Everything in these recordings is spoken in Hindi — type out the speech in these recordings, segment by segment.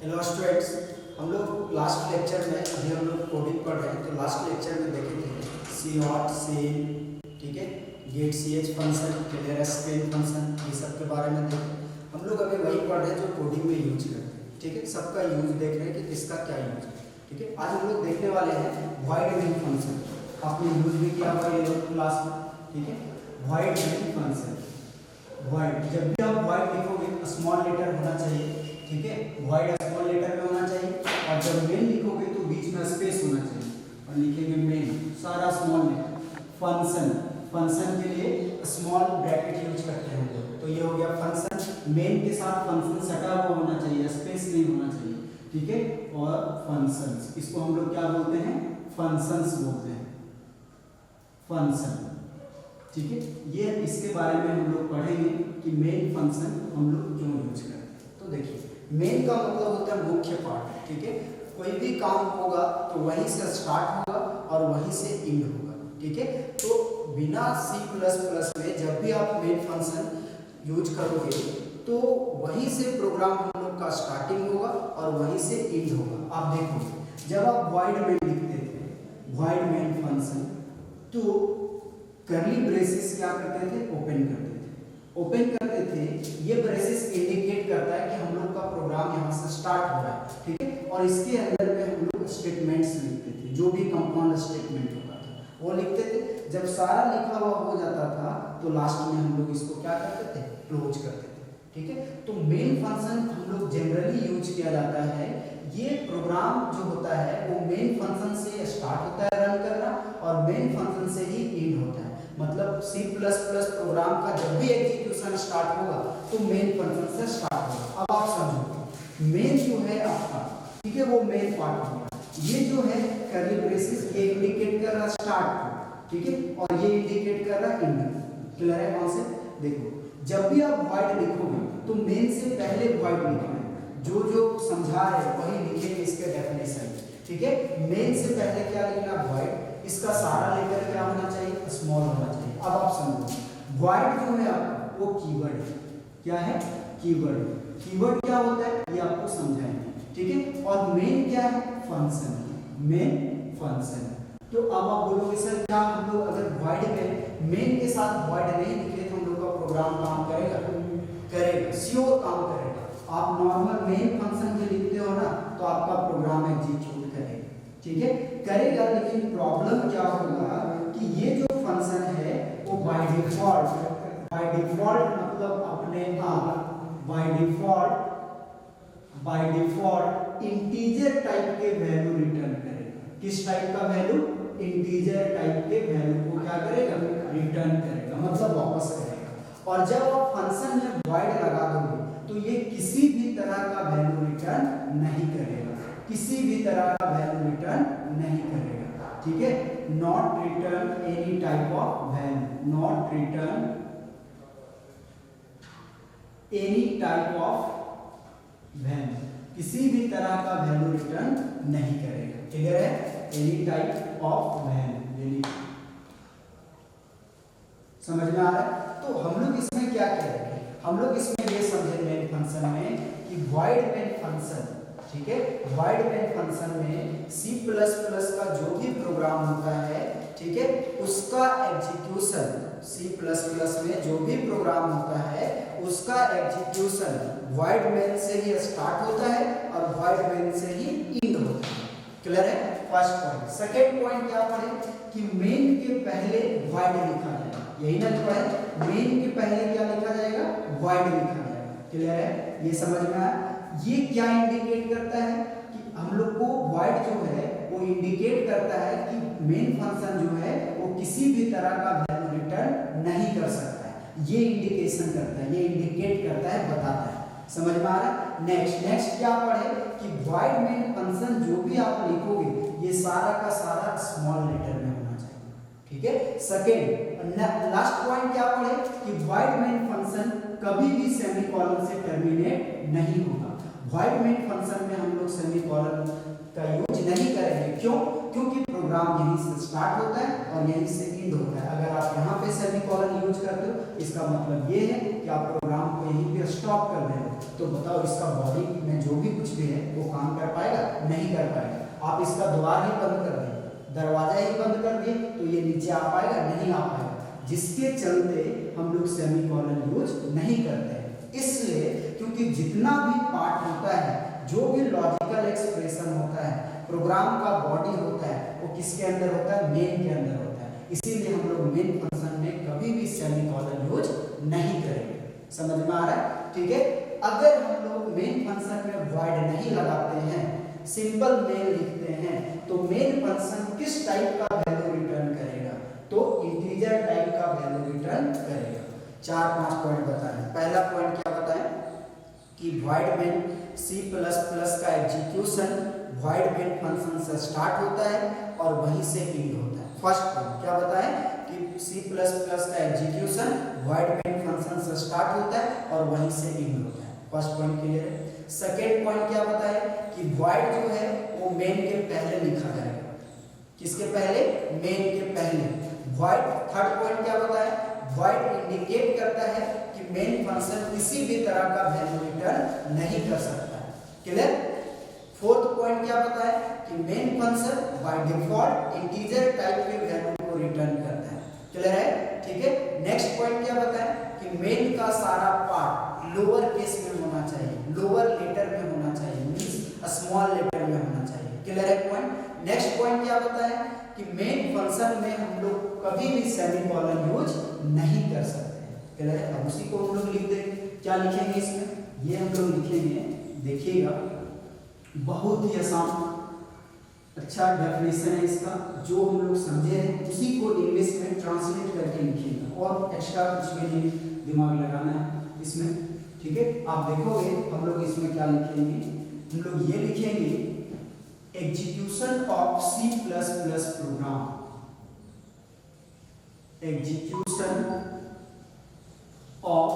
हेलो स्टूडेंट्स, हम लोग लास्ट लेक्चर में अभी हम लोग कोडिंग पढ़ रहे हैं। तो लास्ट लेक्चर में देखे थे सी नॉट सेम, ठीक है, get C H function, clear screen function, ये सब के बारे में देखे। हम लोग अभी वही पढ़ रहे हैं जो कोडिंग में यूज करते हैं, ठीक है। सबका यूज देख रहे हैं कि किसका क्या यूज है, ठीक है। आज हम लोग देखने वाले हैं वॉइड मेन फंक्शन। आपने यूज भी किया हुआ ये लोग क्लास में, ठीक है। वॉइड मेन फंक्शन, वॉइड, जब भी आप वॉइड लिखोगे स्मॉल लेटर होना चाहिए, ठीक है। वॉइड स्मॉल लेटर में होना चाहिए, और जब मेन लिखोगे तो बीच में स्पेस होना चाहिए और लिखेंगे मेन, सारा स्मॉल लेटर। फंक्शन, फंक्शन के लिए स्मॉल ब्रैकेट यूज करते हैं लोग। तो ये हो गया फंक्शन, मेन के साथ फंक्शन सटा हुआ होना चाहिए, स्पेस नहीं होना चाहिए, ठीक है। और फंक्शंस, इसको हम लोग क्या बोलते हैं, फंक्शंस बोलते हैं, फंक्शन, ठीक है। ये इसके बारे में हम लोग पढ़ेंगे कि मेन फंक्शन हम लोग क्यों यूज करते हैं। तो देखिए, मेन का मतलब होता है मुख्य पार्ट, ठीक है। कोई भी काम होगा तो वहीं से स्टार्ट होगा और वहीं से एंड होगा, ठीक है। तो बिना C++ में जब भी आप मेन फंक्शन यूज करोगे तो वहीं से प्रोग्राम हम लोग का स्टार्टिंग होगा और वहीं से एंड होगा। आप देखोगे जब आप वॉइड मेन लिखते थे, वॉइड मेन फंक्शन, तो करली ब्रेसेस क्या करते थे, ओपन करते थे, ओपन करते थे। ये ब्रेसेस इंडिकेट करता है कि हम लोग का प्रोग्राम यहाँ से स्टार्ट हो रहा है, ठीक है। और इसके अंदर में हम लोग स्टेटमेंट्स लिखते थे, जो भी कंपाउंड स्टेटमेंट होता था वो लिखते थे। जब सारा लिखा हुआ हो जाता था तो लास्ट में हम लोग इसको क्या करते थे, क्लोज करते थे, ठीक है। तो मेन फंक्शन हम लोग जनरली यूज किया जाता है। ये प्रोग्राम जो होता है वो मेन फंक्शन से स्टार्ट होता है रन करना और मेन फंक्शन से ही एंड होता है। मतलब C++ प्रोग्राम का जब भी एग्जीक्यूशन स्टार्ट होगा तो मेन फंक्शन से स्टार्ट होगा। अब आप समझो, मेन जो है आपका, ठीक है, वो मेन पार्ट होगा। ये जो है कर्ली ब्रेसेस, ये इंडिकेट कर रहा है स्टार्ट को, ठीक है, और ये इंडिकेट कर रहा है एंड। क्लियर है कॉन्सेप्ट? देखो, जब भी आप वॉइड लिखोगे तो मेन से पहले वॉइड लिखना है, जो जो समझा है वही लिखेंगे इसके डेफिनेशन, ठीक है। मेन से पहले क्या लिखना, वॉइड, इसका सारा लेकर क्या होना चाहिए, स्मॉल होना चाहिए। अब आप समझो, वॉइड जो है आपका वो कीवर्ड है। क्या है? कीवर्ड। कीवर्ड क्या होता है ये आपको समझाएंगे, ठीक है। और मेन क्या है, फंक्शन, मेन फंक्शन। तो अब आप बोलोगे सर क्या हम लोग अगर वॉइड में मेन के साथ वॉइड नहीं लिखे तो हम लोग का प्रोग्राम काम करेगा? करेगा, श्योर काम करेगा। आप नॉर्मल मेन फंक्शन जो लिखते हो ना तो आपका प्रोग्राम एग्जीक्यूट करेगा, ठीक है, करेगा। लेकिन प्रॉब्लम क्या होगा कि ये जो फंक्शन है वो बाय डिफॉल्ट मतलब अपने आप बाय डिफॉल्ट इंटीजर टाइप के वैल्यू रिटर्न करेगा। किस टाइप का वैल्यू? इंटीजर टाइप के वैल्यू को क्या करेगा, रिटर्न करेगा, मतलब वापस करेगा। और जब आप फंक्शन में वॉइड लगा दोगे तो ये किसी भी तरह का वैल्यू रिटर्न नहीं करेगा, किसी भी तरह का वैल्यू रिटर्न नहीं करेगा, ठीक है। Not return any type of value, not return any type of value, किसी भी तरह का वैल्यू रिटर्न नहीं करेगा। क्लियर है? एनी टाइप ऑफ वैल्यू, समझ में आ रहा है? तो हम लोग इसमें क्या करेंगे, हम लोग इसमें ये समझे मेन फंक्शन में कि वॉइड मेन फंक्शन, ठीक है, वॉइड मेन फंक्शन में C++ का जो भी प्रोग्राम होता है, ठीक है, उसका एग्जीक्यूशन, C++ में जो भी प्रोग्राम होता है उसका एग्जीक्यूशन वॉइड मेन से ही स्टार्ट होता है और वॉइड मेन से ही एंड होता है। क्लियर है? First point. सेकंड पॉइंट क्या पढ़े कि मेन के पहले वॉइड लिखा जाएगा, यही ना पढ़े, मेन के पहले क्या लिखा जाएगा, वॉइड लिखा जाएगा। क्लियर है? ये समझ में आया? ये क्या इंडिकेट करता है कि हम लोग को वॉइड जो है वो इंडिकेट करता है कि मेन फंक्शन जो है वो किसी भी तरह का वैल्यू रिटर्न नहीं कर सकता है। ये इंडिकेशन करता है, ये इंडिकेट करता है, बताता है। समझ में आ रहा है? नेक्स्ट क्या पढ़े कि वॉइड मेन फंक्शन जो भी आप लिखोगे ये सारा का सारा स्मॉल लेटर में होना चाहिए, ठीक है। सेकेंड, लास्ट पॉइंट क्या पढ़े कि वॉइड मेन फंक्शन कभी भी सेमीकोलन से टर्मिनेट नहीं होगा। वॉइड मेन फंक्शन में हम लोग सेमीकोलन का यूज नहीं करेंगे। क्यों? क्योंकि प्रोग्राम यहीं से स्टार्ट होता है और यहीं से एंड होता है। अगर आप यहाँ पे सेमीकोलन यूज करते हो इसका मतलब ये है कि आप प्रोग्राम को यहीं पे स्टॉप कर रहे हो। तो बताओ इसका बॉडी में जो भी कुछ भी है नहीं कर पाएगा। आप इसका द्वार ही बंद कर दें, दरवाजा ही बंद कर दिए तो ये नीचे आ पाएगा, नहीं आ पाएगा, जिसके चलते हम लोग सेमीकोलन यूज नहीं करते हैं। इसलिए क्योंकि जितना भी पार्ट होता है, जो भी लॉजिकल एक्सप्रेशन होता है, प्रोग्राम का बॉडी होता है, वो किसके अंदर होता है, मेन के अंदर होता है। इसीलिए हम लोग मेन फंक्शन में कभी भी सेमीकोलन यूज नहीं करेंगे। समझ में आ रहा है? ठीक है। अगर हम लोग मेन फंक्शन में वॉइड नहीं लगाते हैं, सिंपल मेन लिखते हैं, तो मेन फंक्शन किस टाइप का वैल्यू रिटर्न करेगा, तो इंटीजर टाइप का वैल्यू रिटर्न करेगा। 4-5 पॉइंट बताएं। पहला पॉइंट क्या बताएं कि वॉइड मेन C++ का एग्जीक्यूशन वॉइड मेन फंक्शन से स्टार्ट होता है और वहीं से एंड होता है। फर्स्ट पॉइंट क्या बताएं कि C++ का एग्जीक्यूशन वॉइड मेन फंक्शन से स्टार्ट होता है और वहीं से एंड होता है। फर्स्ट पॉइंट क्लियर है। सेकेंड पॉइंट क्या बताएं कि वॉइड जो है वो मेन के पहले लिखा जाएगा। किसके पहले? मेन के पहले वॉइड। थर्ड पॉइंट क्या बताएं, वॉइड इंडिकेट करता है कि मेन फंक्शन किसी भी तरह का वैल्यू रिटर्न नहीं कर सकता है। क्लियर। फोर्थ पॉइंट क्या बताएं कि main function by default integer type के वैल्यू को रिटर्न करता है। क्लियर है? ठीक है। नेक्स्ट पॉइंट क्या बताएं कि मेन का सारा पार्ट लोअर केस में होना चाहिए, लोअर लेटर में होना चाहिए, मींस स्मॉल लेटर में होना चाहिए। क्लियर है पॉइंट। नेक्स्ट पॉइंट क्या बताएं कि मेन फंक्शन में हम लोग कभी भी सेमीकोलन यूज नहीं कर सकते हैं। क्लियर है। अब उसी को हम लोग लिख देंगे। क्या लिखेंगे इसमें? ये हम लोग लिखेंगे, देखिएगा, बहुत ही आसान अच्छा डेफिनेशन है इसका, जो हम लोग समझे हैं उसी को इंग्लिश में ट्रांसलेट करके लिखिएगा और एक्स्ट्रा कुछ भी नहीं दिमाग लगाना है इसमें। ठीक है। आप देखोगे हम लोग इसमें क्या लिखेंगे, हम लोग ये लिखेंगे execution of C++ program, execution of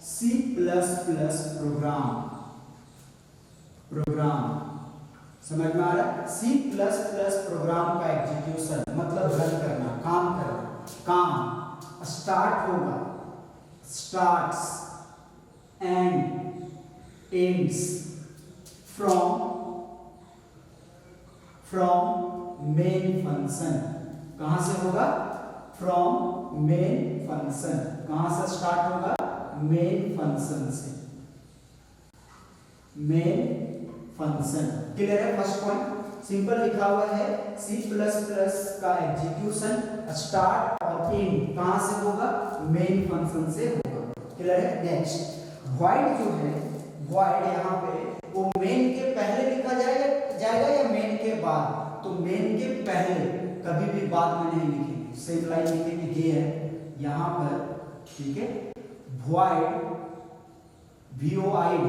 C++ program. समझ में आ रहा है? C++ प्रोग्राम का एग्जीक्यूशन मतलब रन करना, काम करना। काम स्टार्ट होगा, starts and ends from main function. कहां से होगा? From main function. कहां से स्टार्ट होगा? मेन फंक्शन से, मेन फंक्शन। क्लियर है? फर्स्ट पॉइंट सिंपल लिखा हुआ है, C++ का एग्जीक्यूशन स्टार्ट और एंड कहां से होगा? मेन फंक्शन से होगा। क्लियर है? नेक्स्ट वॉइड जो है, वॉइड यहाँ पे वो मेन के पहले लिखा जाएगा या मेन के बाद? तो मेन के पहले, कभी भी बाद में नहीं लिखेंगे। सेम लाइन लिखेंगे, ये है यहाँ पर। ठीक है। Void void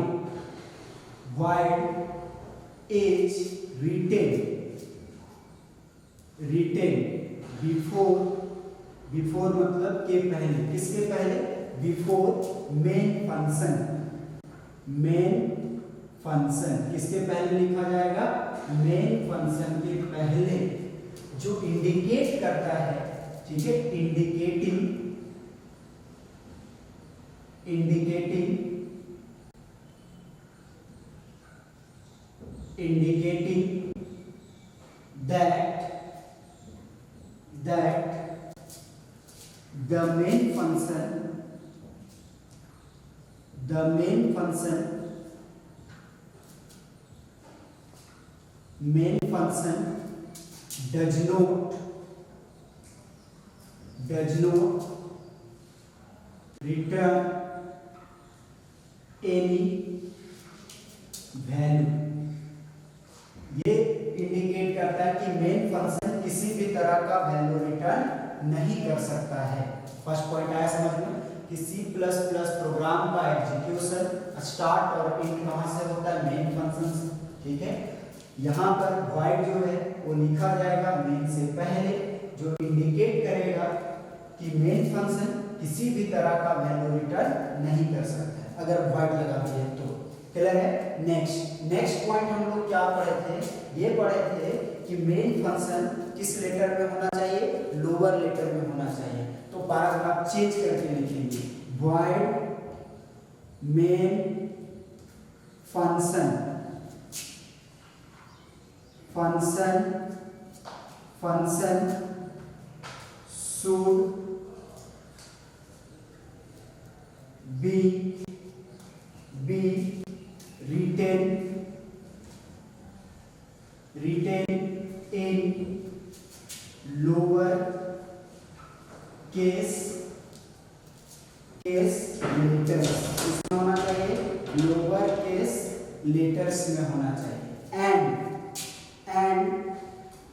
void is written before मतलब के पहले। किसके पहले? Before main function. किसके पहले लिखा जाएगा? मेन फंक्शन के पहले, जो इंडिकेट करता है। ठीक है। Indicating that the main function does not return any value। ये इंडिकेट करता है कि मेन फंक्शन किसी भी तरह का वैल्यू रिटर्न नहीं कर सकता है। फर्स्ट पॉइंट आया समझ में कि C++ प्रोग्राम का एग्जीक्यूशन स्टार्ट और एंड कहां से होता है? मेन फंक्शन से। ठीक है। यहाँ पर वॉइड जो है वो लिखा जाएगा मेन से पहले, जो इंडिकेट करेगा कि मेन फंक्शन किसी भी तरह का वैल्यू रिटर्न नहीं कर सकता है अगर वॉइड लगा दिए तो। क्लियर है? नेक्स्ट पॉइंट हम लोग क्या पढ़े थे? ये पढ़े थे कि मेन फंक्शन किस लेटर में होना चाहिए? लोअर लेटर में होना चाहिए। तो पैराग्राफ चेंज करके लिखेंगे, void main function function should be written in lower case letters, इसमें होना चाहिए लोअर केस लेटर्स में होना चाहिए।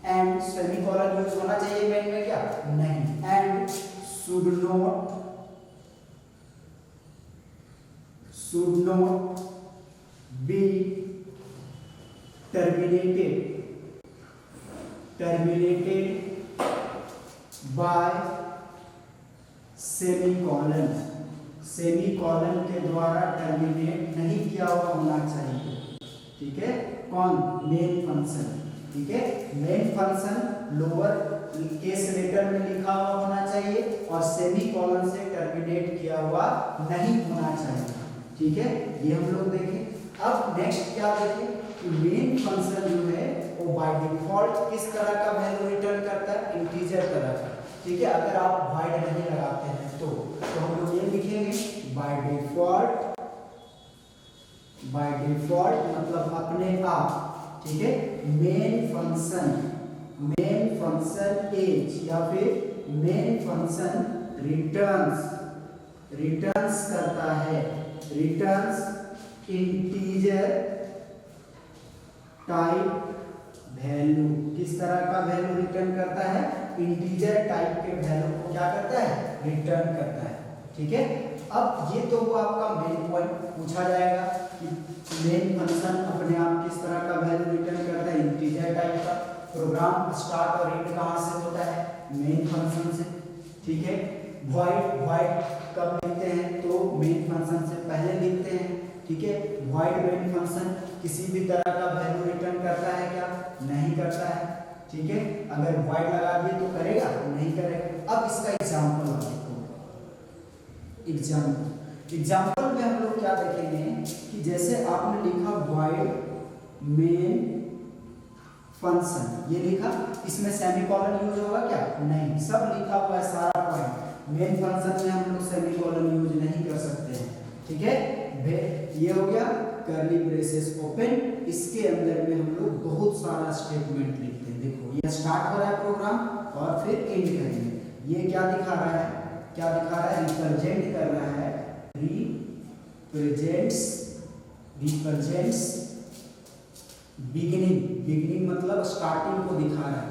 एंड सेमीकोलन यूज होना चाहिए मेन में क्या? नहीं। And should not be terminated by semicolon के द्वारा टर्मिनेट नहीं किया हुआ होना चाहिए। ठीक है, कौन? Main function. ठीक है, main function lower case letter में लिखा हुआ होना चाहिए और सेमीकोलन से टर्मिनेट किया हुआ नहीं होना चाहिए। ठीक है, ये हम लोग देखें। अब नेक्स्ट क्या देखें कि मेन फंक्शन जो है वो बाय डिफॉल्ट किस तरह का वैल्यू रिटर्न करता है? इंटीजर तरह का। ठीक है, अगर आप void नहीं लगाते हैं तो हम लोग ये लिखेंगे बाय डिफॉल्ट मतलब अपने आप। ठीक है, मेन फंक्शन एज या फिर मेन फंक्शन रिटर्न्स करता है इंटीजर टाइप वैल्यू। किस तरह का वैल्यू रिटर्न करता है? इंटीजर टाइप के वैल्यू को क्या करता है? रिटर्न करता है। ठीक है, अब ये तो वो आपका मेन पॉइंट पूछा जाएगा कि मेन फंक्शन अपने आप किस तरह का वैल्यू रिटर्न करता है? इंटीजर टाइप का। प्रोग्राम स्टार्ट और एंड कहाँ से होता है? मेन फंक्शन से। ठीक है, void कब लिखते हैं? तो मेन फंक्शन से पहले लिखते हैं। ठीक है, void मेन फंक्शन किसी भी तरह का वैल्यू रिटर्न करता है क्या? नहीं करता है। ठीक है, अगर void लगा दिए तो करेगा? नहीं करेगा। अब इसका एग्जांपल देखो। एग्जांपल में हम लोग क्या देखेंगे कि जैसे आपने लिखा void मेन फंक्शन, ये लिखा, इसमें सेमीकोलन यूज होगा क्या? नहीं। सब लिखा हुआ है सारा पॉइंट। मेन फंक्शन में हम लोग सेमीकोलन यूज नहीं कर सकते हैं। ठीक है, ये हो गया कर्ली ब्रेसेस ओपन। इसके अंदर में हम लोग बहुत सारा स्टेटमेंट लिखते हैं। देखो, ये स्टार्ट हो रहा है प्रोग्राम और फिर एंड करेंगे। ये क्या दिखा रहा है? रिप्रेजेंट कर रहा है, रिप्रेजेंट्स बिगिनिंग मतलब स्टार्टिंग को दिखा रहा है।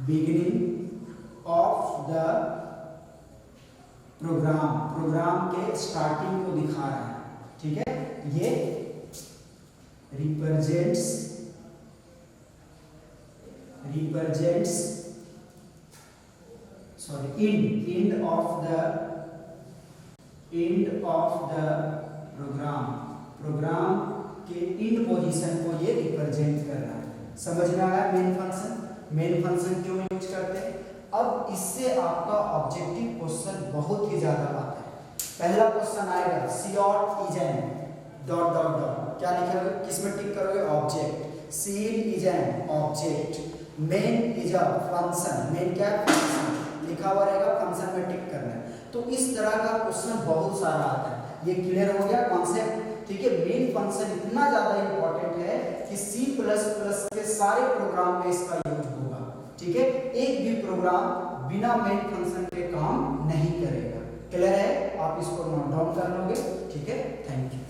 बिगिनिंग ऑफ द प्रोग्राम के स्टार्टिंग को दिखा रहा है। ठीक है, ये represents end of the program के इन पोजीशन को ये रिप्रेजेंट कर रहा है। समझ में आया? मेन फंक्शन क्यों यूज करते हैं? अब इससे आपका ऑब्जेक्टिव क्वेश्चन बहुत ही ज्यादा आता है। पहला क्वेश्चन आएगा Cout is an ... क्या लिखोगे? किसमें टिक करोगे? Object. Cin is an object. Main is a function. Main क्या है? फंक्शन लिखा हुआ रहेगा, फंक्शन में टिक करना है। तो इस तरह का क्वेश्चन बहुत सारा आता है। ये क्लियर हो गया कॉन्सेप्ट। ठीक है, मेन फंक्शन इतना ज्यादा इंपॉर्टेंट है कि C++ के सारे प्रोग्राम में इसका यूज होगा। ठीक है, एक भी प्रोग्राम बिना मेन फंक्शन के काम नहीं करेगा। क्लियर है? आप इसको नोट डाउन कर लोगे। ठीक है, थैंक यू।